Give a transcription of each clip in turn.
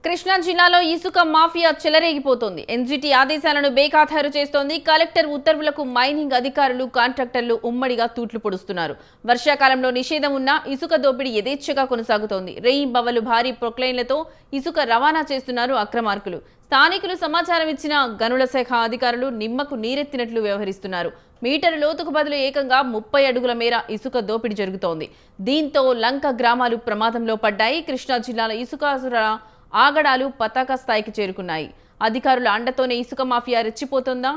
కృష్ణా జిల్లాలో ఇసుక mafia చెలరేగిపోతోంది. NGT ఆదేశాలను బేఖాతరు చేస్తోంది. కలెక్టర్ ఉత్తర్వులకు మైనింగ్ అధికారులు, కాంట్రాక్టర్లు ఉమ్మడిగా తూట్లు పొడుస్తున్నారు. వర్షాకాలంలో నిషేధం ఉన్న ఇసుక దోపిడీ యథేచ్ఛగా కొనసాగుతోంది. రెయింబవలు భారీ ప్రొక్లైన్లతో ఇసుక రవాణా చేస్తున్నారు అక్రమార్కులు. స్థానికులు సమాచారం ఇచ్చిన గనుల శాఖ అధికారులు నిమ్మకు నీరెత్తినట్లు వ్యవహరిస్తున్నారు. మీటరు లోతుకు బదులు ఏకంగా 30 అడుగుల మేర ఇసుక దోపిడీ జరుగుతోంది. దీంతో లంక గ్రామాలు ప్రమాదంలో పడ్డాయి. కృష్ణా జిల్లాల ఇసుకాసుర ఆగడాలు పతాక స్థాయికి చేరుకున్నాయి. అధికారుల అండతోనే ఇసుక మాఫియా రెచ్చిపోతుందా?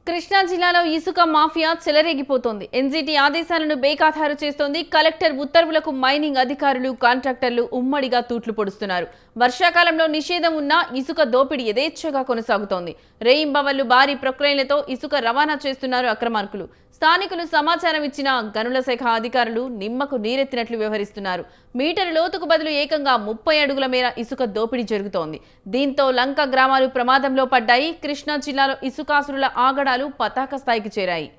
కృష్ణా జిల్లాలో ఇసుక మాఫియా చెలరేగిపోతోంది. ఎన్జీటీ ఆదేశాలను బేఖాతరు చేస్తోంది. కలెక్టర్ ఉత్తర్వులకు మైనింగ్ అధికారులు, కాంట్రాక్టర్లు ఉమ్మడిగా తూట్లు పొడుస్తున్నారు. వర్షాకాలంలో నిషేధం ఉన్న ఇసుక దోపిడీ యథేచ్ఛగా కొనసాగుతోంది. రెయింబవళ్లు భారీ ప్రొక్లైన్లతో ఇసుక రవాణా చేస్తున్నారు అక్రమార్కులు. స్థానికులు సమాచారం ఇచ్చిన గనుల శాఖ అధికారులు నిమ్మకు నీరెత్తినట్లు వ్యవహరిస్తున్నారు. మీటరు లోతుకు బదులు ఏకంగా 30 అడుగుల మేర ఇసుక దోపిడీ జరుగుతోంది. దీంతో లంక గ్రామాలు ప్రమాదంలో పడ్డాయి. కృష్ణా జిల్లాలో ఇసుకాసురుల ఆగడాలు పతాక స్థాయికి చేరాయి.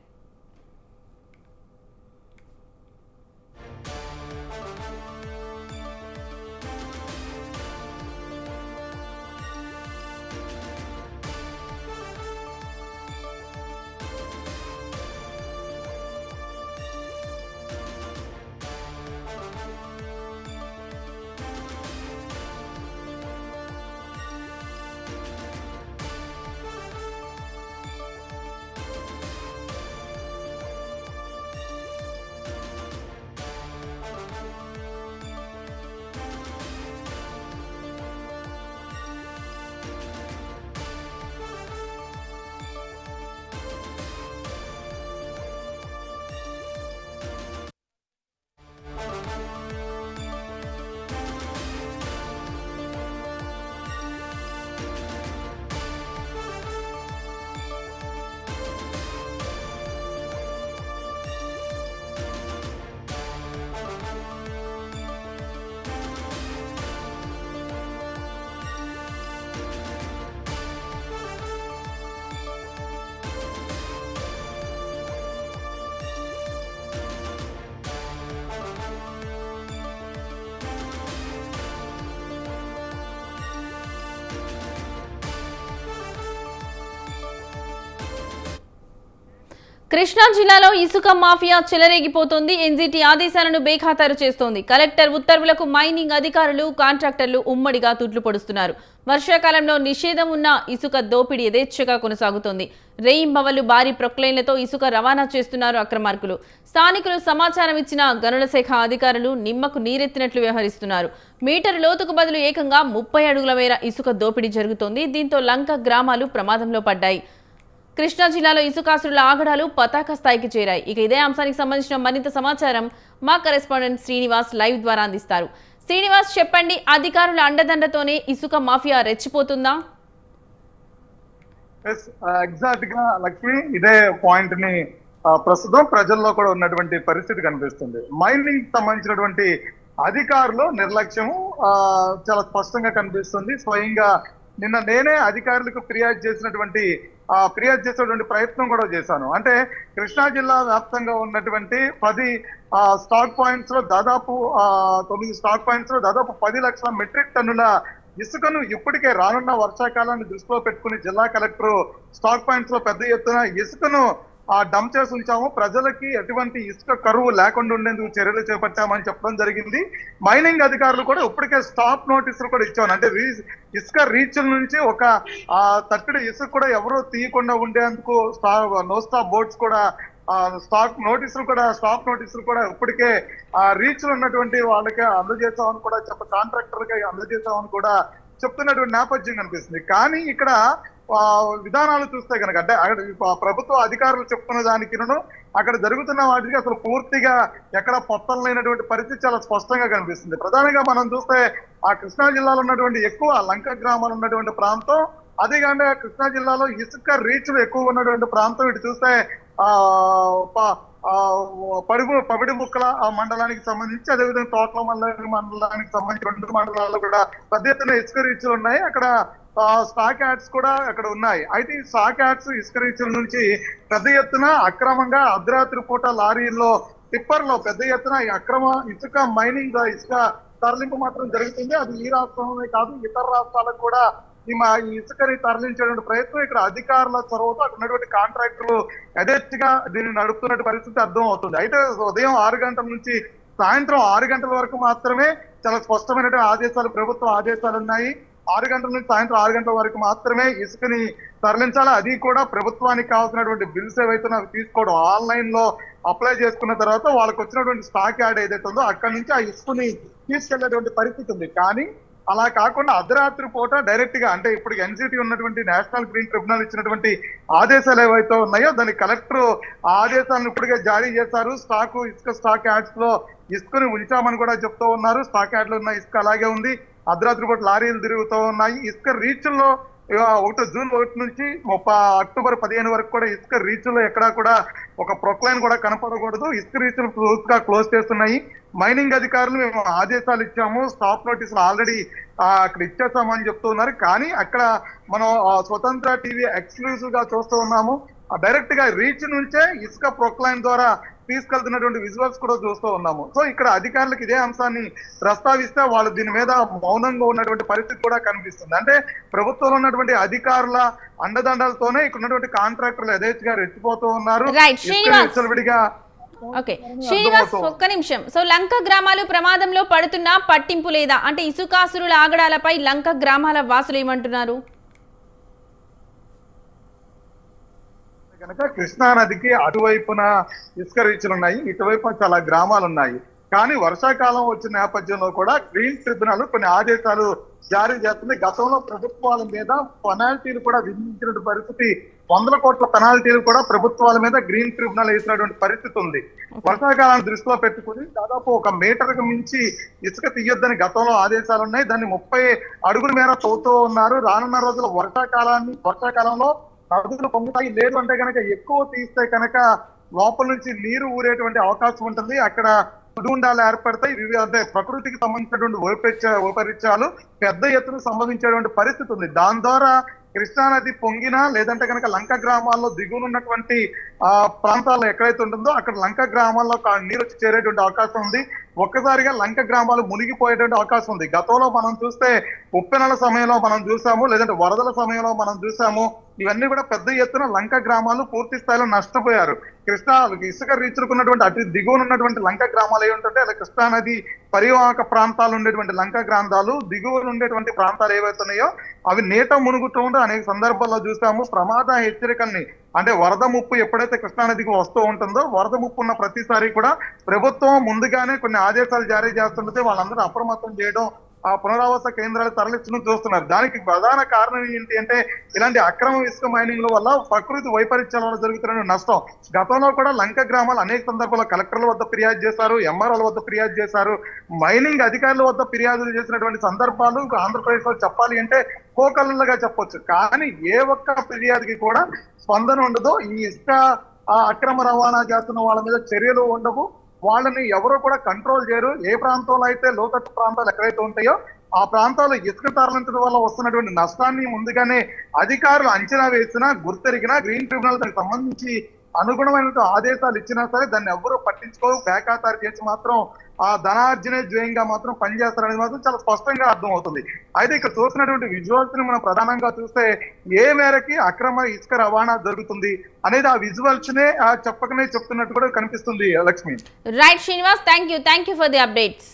కృష్ణా జిల్లాలో ఇసుక మాఫియా చెలరేగిపోతోంది. ఎన్జీటీ ఆదేశాలను బేఖాతరు చేస్తోంది. కలెక్టర్ ఉత్తర్వులకు మైనింగ్ అధికారులు, కాంట్రాక్టర్లు ఉమ్మడిగా తూట్లు పొడుస్తున్నారు. వర్షాకాలంలో నిషేధం ఉన్న ఇసుక దోపిడీ యథేచ్ఛగా కొనసాగుతోంది. రెయింబవళ్లు భారీ ప్రొక్లైన్లతో ఇసుక రవాణా చేస్తున్నారు అక్రమార్కులు. స్థానికులు సమాచారం ఇచ్చిన గనుల శాఖ అధికారులు నిమ్మకు నీరెత్తినట్లు వ్యవహరిస్తున్నారు. మీటరు లోతుకు బదులు ఏకంగా 30 అడుగుల మేర ఇసుక దోపిడీ జరుగుతోంది. దీంతో లంక గ్రామాలు ప్రమాదంలో పడ్డాయి. కృష్ణా జిల్లాలో ఇసుకాసురుల ఆగడాలు పతాక స్థాయికి చేరాయి. ఇక ఇదే అంశానికి సంబంధించిన మరింత సమాచారం మా కరెస్పాండెంట్ శ్రీనివాస్ లైవ్ ద్వారా అందిస్తారు. శ్రీనివాస్, చెప్పండి, అధికారుల అండదండతోనే ఇసుక మాఫియా రెచ్చిపోతుందా? ఎగ్జాక్ట్ గా లక్ష్మి, ఇదే పాయింట్ ని ప్రస్తుతం ప్రజల్లో కూడా ఉన్నటువంటి పరిస్థితి కనిపిస్తుంది. మైనింగ్ సంబంధించినటువంటి అధికారులు నిర్లక్ష్యం చాలా స్పష్టంగా కనిపిస్తుంది. స్వయంగా నిన్న నేనే అధికారులకు ఫిర్యాదు చేసేటువంటి ప్రయత్నం కూడా చేశాను. అంటే కృష్ణా జిల్లా వ్యాప్తంగా ఉన్నటువంటి 10 స్టాక్ పాయింట్స్ లో దాదాపు 9 స్టాక్ పాయింట్స్ లో దాదాపు 10 లక్షల మెట్రిక్ టన్నుల ఇసుకను ఇప్పటికే రానున్న వర్షాకాలాన్ని దృష్టిలో పెట్టుకుని జిల్లా కలెక్టర్ స్టాక్ పాయింట్స్ లో పెద్ద ఎత్తున ఇసుకను డంప్ చేసి ఉంచాము. ప్రజలకి ఎటువంటి ఇసుక కరువు లేకుండా ఉండేందుకు చర్యలు చేపట్టామని చెప్పడం జరిగింది. మైనింగ్ అధికారులు కూడా ఇప్పటికే స్టాప్ నోటీసులు కూడా ఇచ్చాను. అంటే ఇసుక రీచ్ల నుంచి ఒక తట్టడి ఇసుక కూడా ఎవరు తీయకుండా ఉండేందుకు నో స్టాప్ బోర్డ్స్ కూడా స్టాప్ నోటీసులు కూడా ఇప్పటికే రీచ్లు ఉన్నటువంటి వాళ్ళకి అందజేస్తామని కూడా కాంట్రాక్టర్కి అందజేస్తామని కూడా చెప్తున్నటువంటి నేపథ్యం కనిపిస్తుంది. కానీ ఇక్కడ విధానాలు చూస్తే కనుక అంటే అక్కడ ప్రభుత్వ అధికారులు చెప్తున్న దానికిను అక్కడ జరుగుతున్న వాటికి అసలు పూర్తిగా ఎక్కడ పొత్తలు లేనటువంటి పరిస్థితి చాలా స్పష్టంగా కనిపిస్తుంది. ప్రధానంగా మనం చూస్తే ఆ కృష్ణా జిల్లాలో ఉన్నటువంటి ఎక్కువ లంక గ్రామాలు ఉన్నటువంటి ప్రాంతం, అదే కాకుండా కృష్ణా జిల్లాలో ఇసుక రీచ్లు ఎక్కువ ఉన్నటువంటి ప్రాంతం. ఇటు చూస్తే పవిడి ముక్కల మండలానికి సంబంధించి, అదేవిధంగా తోటల మండలానికి సంబంధించి 2 మండలాల్లో కూడా పెద్ద ఎత్తున ఇసుక రీచ్లు ఉన్నాయి. అక్కడ స్టాక్ యార్డ్స్ కూడా అక్కడ ఉన్నాయి. అయితే ఈ స్టాక్ యార్డ్స్ ఇసుక రీచ్ల నుంచి పెద్ద ఎత్తున అక్రమంగా అర్ధరాత్రి పూట లారీల్లో టిప్పర్లో పెద్ద ఎత్తున ఈ అక్రమ ఇసుక మైనింగ్ ఇసుక తరలింపు మాత్రం జరుగుతుంది. అది ఈ రాష్ట్రంలోనే కాదు, ఇతర రాష్ట్రాలకు కూడా ఈ ఇసుకని తరలించేటువంటి ప్రయత్నం ఇక్కడ అధికారుల చొరవతో అక్కడ ఉన్నటువంటి కాంట్రాక్టర్లు యథేచ్ఛగా దీన్ని నడుపుతున్న పరిస్థితి అర్థం అవుతుంది. అయితే ఉదయం 6 గంటల నుంచి సాయంత్రం 6 గంటల వరకు మాత్రమే చాలా స్పష్టమైనటువంటి ఆదేశాలు, ప్రభుత్వ ఆదేశాలు ఉన్నాయి. 6 గంటల నుంచి సాయంత్రం 6 గంటల వరకు మాత్రమే ఇసుకని తరలించాలి. అది కూడా ప్రభుత్వానికి కావాల్సినటువంటి బిల్స్ ఏవైతే అవి తీసుకోవడం, ఆన్లైన్ లో అప్లై చేసుకున్న తర్వాత వాళ్ళకి వచ్చినటువంటి స్టాక్ యాడ్ ఏదైతే ఉందో అక్కడి నుంచి ఆ ఇసుకని తీసుకెళ్లేటువంటి పరిస్థితి ఉంది. కానీ అలా కాకుండా అర్ధరాత్రి పూట డైరెక్ట్ గా అంటే ఇప్పుడు ఎన్జిటి ఉన్నటువంటి నేషనల్ గ్రీన్ ట్రిబ్యునల్ ఇచ్చినటువంటి ఆదేశాలు ఏవైతే ఉన్నాయో దాని కలెక్టర్ ఆదేశాలను ఇప్పటికే జారీ చేశారు. ఇసుక స్టాక్ యాడ్స్ లో ఇసుకని ఉంచామని కూడా చెప్తూ ఉన్నారు. స్టాక్ యాడ్ లో ఉన్న ఇసుక అలాగే ఉంది. అర్ధరాత్రి పూట లారీలు తిరుగుతూ ఉన్నాయి. ఇసుక రీచ్ల్లో 1 జూన్ 1 నుంచి అక్టోబర్ 15 వరకు కూడా ఇసుక రీచ్లో ఎక్కడా కూడా ఒక ప్రొక్లైన్ కూడా కనపడకూడదు. ఇసుక రీచ్లు క్లోజ్ చేస్తున్నాయి. మైనింగ్ అధికారులు మేము ఆదేశాలు ఇచ్చాము, స్టాప్ నోటీసులు ఆల్రెడీ అక్కడ ఇచ్చేసామని చెప్తున్నారు. కానీ అక్కడ మనం స్వతంత్ర టీవీ ఎక్స్క్లూజివ్ గా చూస్తూ ఉన్నాము. డైరెక్ట్ గా రీచ్ నుంచే ఇసుక ప్రొక్లైన్ ద్వారా తీసుకెళ్తున్నటువంటి విజువల్స్ కూడా చూస్తూ ఉన్నాము. సో ఇక్కడ అధికారులకు ఇదే అంశాన్ని ప్రస్తావిస్తే వాళ్ళు దీని మీద మౌనంగా ఉన్నటువంటి పరిస్థితి కూడా కనిపిస్తుంది. అంటే ప్రభుత్వంలో ఉన్నటువంటి అధికారుల అండదండలతోనే ఇక్కడ ఉన్నటువంటి కాంట్రాక్టర్లు యథేచ్ఛగా రెచ్చిపోతూ ఉన్నారు. విడిగా ఓకే శ్రీనివాస్, ఒక్క నిమిషం. సో లంక గ్రామాలు ప్రమాదంలో పడుతున్నా పట్టింపు లేదా అంటే ఇసుకాసురుల ఆగడాలపై లంక గ్రామాల వాసులు ఏమంటున్నారు? కనుక కృష్ణా నదికి అటువైపున ఇసుక రీచ్లు ఉన్నాయి, ఇటువైపు చాలా గ్రామాలు ఉన్నాయి. కానీ వర్షాకాలం వచ్చిన నేపథ్యంలో కూడా గ్రీన్ ట్రిబ్యునల్ కొన్ని ఆదేశాలు జారీ చేస్తుంది. గతంలో ప్రభుత్వాల మీద పెనాల్టీలు కూడా విధించినటువంటి పరిస్థితి, 100 కోట్ల పెనాల్టీలు కూడా ప్రభుత్వాల మీద గ్రీన్ ట్రిబ్యునల్ వేసినటువంటి పరిస్థితి ఉంది. వర్షాకాలాన్ని దృష్టిలో పెట్టుకుని దాదాపు 1 మీటర్కు మించి ఇసుక తీయొద్దని గతంలో ఆదేశాలు ఉన్నాయి. దాన్ని 30 అడుగుల మేర తవ్వుతూ ఉన్నారు. రానున్న రోజుల వర్షాకాలంలో నదులు పొంగుతాయి. లేదు అంటే కనుక ఎక్కువ తీస్తే కనుక లోపల నుంచి నీరు ఊరేటువంటి అవకాశం ఉంటుంది. అక్కడ సుడిగుండాలు ఏర్పడతాయి. అంటే ప్రకృతికి సంబంధించినటువంటి వైపరీత్యాలు పెద్ద ఎత్తున సంబంధించేటువంటి పరిస్థితి ఉంది. దాని ద్వారా కృష్ణానది పొంగినా లేదంటే కనుక లంక గ్రామాల్లో దిగునున్నటువంటి ప్రాంతాల్లో ఎక్కడైతే ఉంటుందో అక్కడ లంక గ్రామాల్లో నీరు వచ్చి చేరేటువంటి అవకాశం ఉంది. ఒక్కసారిగా లంక గ్రామాలు మునిగిపోయేటువంటి అవకాశం ఉంది. గతంలో మనం చూస్తే ఉప్పెనల సమయంలో మనం చూసాము, లేదంటే వరదల సమయంలో మనం చూసాము. ఇవన్నీ కూడా పెద్ద ఎత్తున లంక గ్రామాలు పూర్తి స్థాయిలో నష్టపోయారు. ఇసుక రీచుకున్నటువంటి అటు దిగువన ఉన్నటువంటి లంక గ్రామాలు ఏమిటంటే అలా కృష్ణానది పరివాహక ప్రాంతాలు ఉండేటువంటి లంక గ్రామాలు, దిగువన ఉండేటువంటి ప్రాంతాలు ఏవైతే ఉన్నాయో అవి నీట మునుగుతూ ఉంటే అనేక సందర్భాల్లో చూసాము. ప్రమాద హెచ్చరికల్ని అంటే వరద ముప్పు ఎప్పుడైతే కృష్ణానదికి వస్తూ ఉంటుందో వరద ముప్పు ఉన్న ప్రతిసారి కూడా ప్రభుత్వం ముందుగానే కొన్ని ఆదేశాలు జారీ చేస్తుంటే వాళ్ళందరూ అప్రమత్తం చేయడం, ఆ పునరావాస కేంద్రాలు తరలించడం చూస్తున్నారు. దానికి ప్రధాన కారణం ఏంటి అంటే ఇలాంటి అక్రమ ఇసుక మైనింగ్ల వల్ల ప్రకృతి వైపరీత్యాల వల్ల జరుగుతున్న నష్టం. గతంలో కూడా లంక గ్రామాలు అనేక సందర్భాల్లో కలెక్టర్ల వద్ద ఫిర్యాదు చేశారు, ఎంఆర్ఓల వద్ద ఫిర్యాదు చేశారు, మైనింగ్ అధికారుల వద్ద ఫిర్యాదులు చేసినటువంటి సందర్భాలు ఆంధ్రప్రదేశ్ లో చెప్పాలి అంటే కోకళ్ళగా చెప్పొచ్చు. కానీ ఏ ఒక్క ఫిర్యాదుకి కూడా స్పందన ఉండదు. ఈ ఇసుక అక్రమ రవాణా చేస్తున్న వాళ్ళ మీద చర్యలు ఉండవు. వాళ్ళని ఎవరు కూడా కంట్రోల్ చేయరు. ఏ ప్రాంతంలో అయితే లోతట్టు ప్రాంతాలు ఎక్కడైతే ఉంటాయో ఆ ప్రాంతాల్లో ఇసుక తరలించడం వల్ల వస్తున్నటువంటి నష్టాన్ని ముందుగానే అధికారులు అంచనా వేసినా గుర్తెరిగినా గ్రీన్ ట్రిబ్యునల్ దానికి సంబంధించి అనుగుణమైన ఆదేశాలు ఇచ్చినా సరే దాన్ని ఎవరు పట్టించుకోరు. బేఖాతారు చేసి మాత్రం ఆ ధనార్జనే ధ్యేయంగా మాత్రం పనిచేస్తారనేది మాత్రం చాలా స్పష్టంగా అర్థం అవుతుంది. అయితే ఇక్కడ చూసినటువంటి విజువల్స్ ని మనం ప్రధానంగా చూస్తే ఏ మేరకి అక్రమ ఇసుక రవాణా జరుగుతుంది అనేది ఆ విజువల్స్ నే చెప్పకనే చెప్తున్నట్టు కూడా కనిపిస్తుంది. Lakshmi. Right Srinivas, thank you for the updates.